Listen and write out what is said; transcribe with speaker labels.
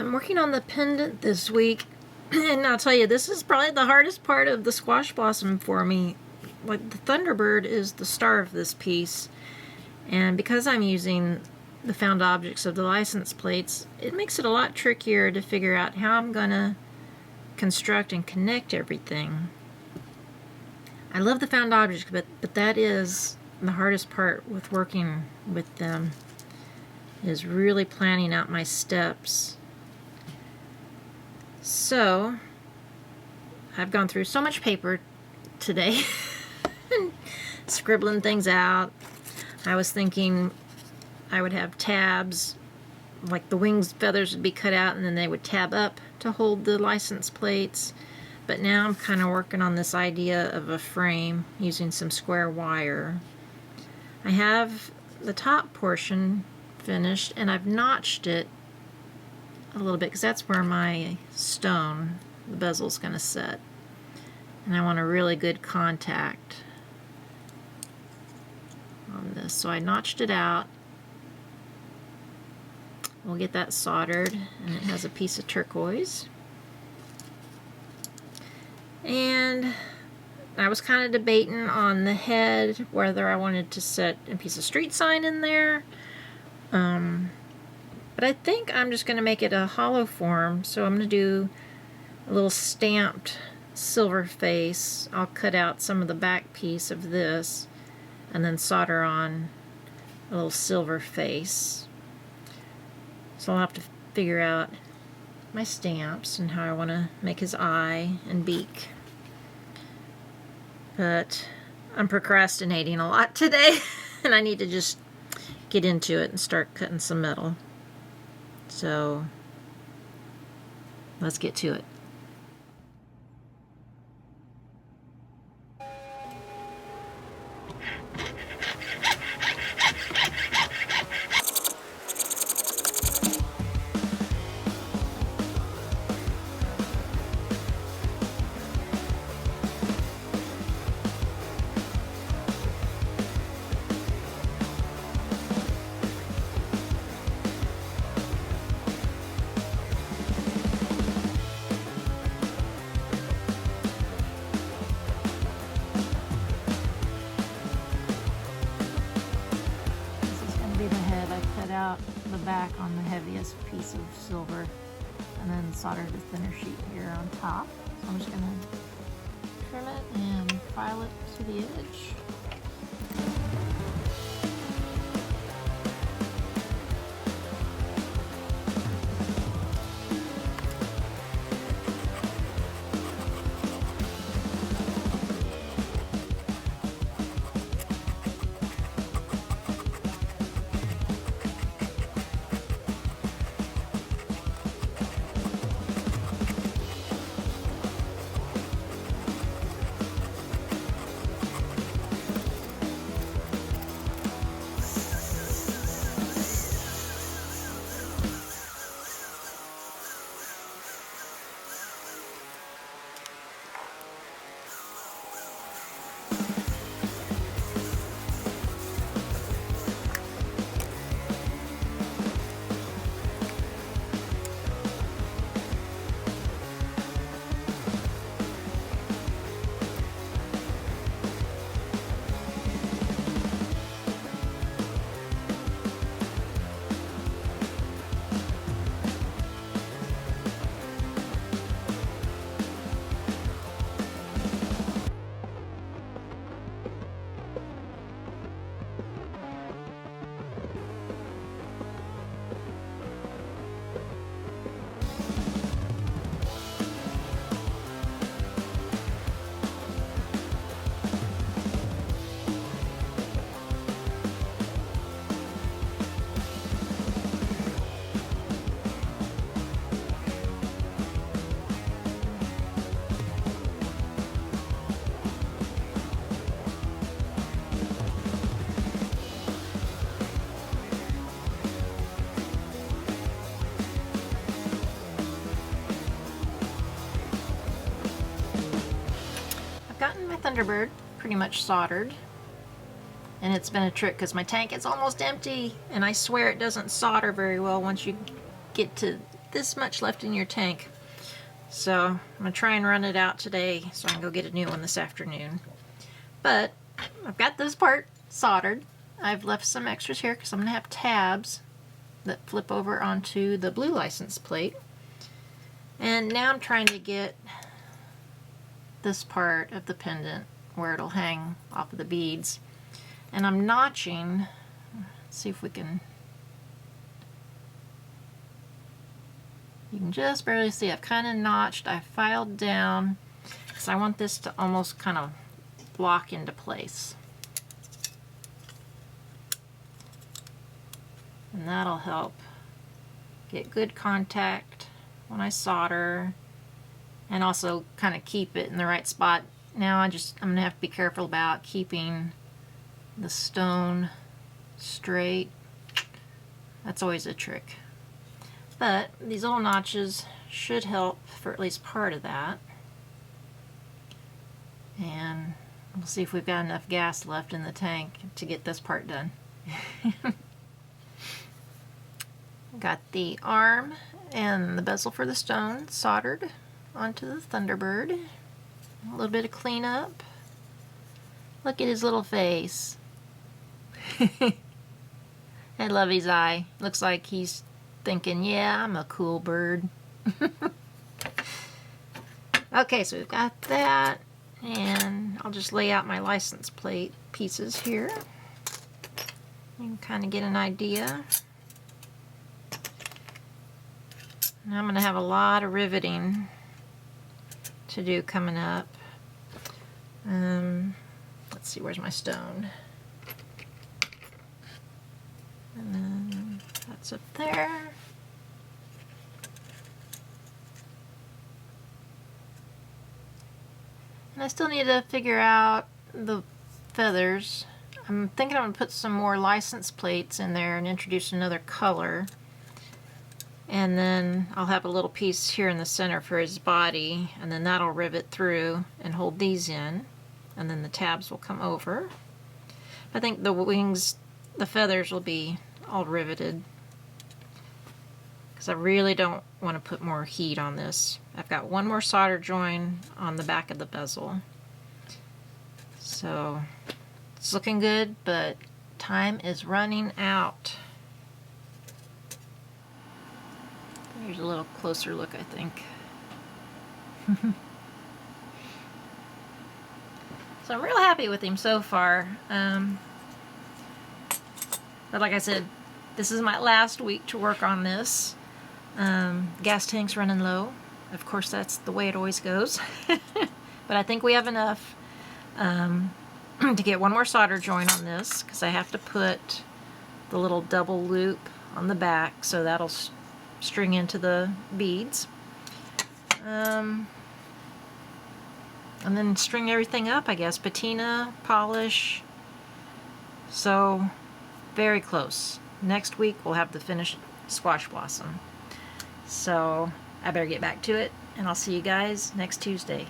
Speaker 1: I'm working on the pendant this week, and I'll tell you, this is probably the hardest part of the squash blossom for me. Like, the Thunderbird is the star of this piece, and because I'm using the found objects of the license plates, it makes it a lot trickier to figure out how I'm gonna construct and connect everything. I love the found objects, but that is the hardest part with working with them, is really planning out my steps. So I've gone through so much paper today and scribbling things out. I was thinking I would have tabs, like the wings feathers would be cut out and then they would tab up to hold the license plates. But now I'm kind of working on this idea of a frame using some square wire. I have the top portion finished and I've notched it a little bit because that's where my stone, the bezel's going to sit. And I want a really good contact on this. So I notched it out. We'll get that soldered, and it has a piece of turquoise. And I was kind of debating on the head whether I wanted to set a piece of street sign in there. But I think I'm just going to make it a hollow form, so I'm going to do a little stamped silver face. I'll cut out some of the back piece of this and then solder on a little silver face. So I'll have to figure out my stamps and how I want to make his eye and beak. But I'm procrastinating a lot today and I need to just get into it and start cutting some metal. So let's get to it. Out the back on the heaviest piece of silver and then solder the thinner sheet here on top. So I'm just going to trim it and file it to the edge. Gotten my Thunderbird pretty much soldered, and it's been a trick because my tank is almost empty and I swear it doesn't solder very well once you get to this much left in your tank. So I'm going to try and run it out today so I can go get a new one this afternoon. But I've got this part soldered. I've left some extras here because I'm going to have tabs that flip over onto the blue license plate. And now I'm trying to get this part of the pendant where it'll hang off of the beads. And I'm notching. Let's see if we can... You can just barely see. I've kind of notched. I filed down because I want this to almost kind of lock into place. And that'll help get good contact when I solder and also kind of keep it in the right spot. Now I'm going to have to be careful about keeping the stone straight. That's always a trick. But these little notches should help for at least part of that. And we'll see if we've got enough gas left in the tank to get this part done. Got the arm and the bezel for the stone soldered onto the Thunderbird. A little bit of cleanup. Look at his little face. I love his eye. Looks like he's thinking, yeah, I'm a cool bird. Okay, so we've got that. And I'll just lay out my license plate pieces here. You can kind of get an idea. Now I'm going to have a lot of riveting to do coming up. Let's see, where's my stone? And then that's up there. And I still need to figure out the feathers. I'm thinking I'm going to put some more license plates in there and introduce another color. And then I'll have a little piece here in the center for his body, and then that'll rivet through and hold these in, and then the tabs will come over. I think the wings, the feathers will be all riveted because I really don't want to put more heat on this. I've got one more solder join on the back of the bezel. So it's looking good, but time is running out. Here's a little closer look, I think. So I'm real happy with him so far. But like I said, this is my last week to work on this. Gas tank's running low. Of course, that's the way it always goes. But I think we have enough to get one more solder join on this, because I have to put the little double loop on the back, so that'll string into the beads. And then string everything up, I guess. Patina, polish. So, very close. Next week we'll have the finished squash blossom. So, I better get back to it, and I'll see you guys next Tuesday.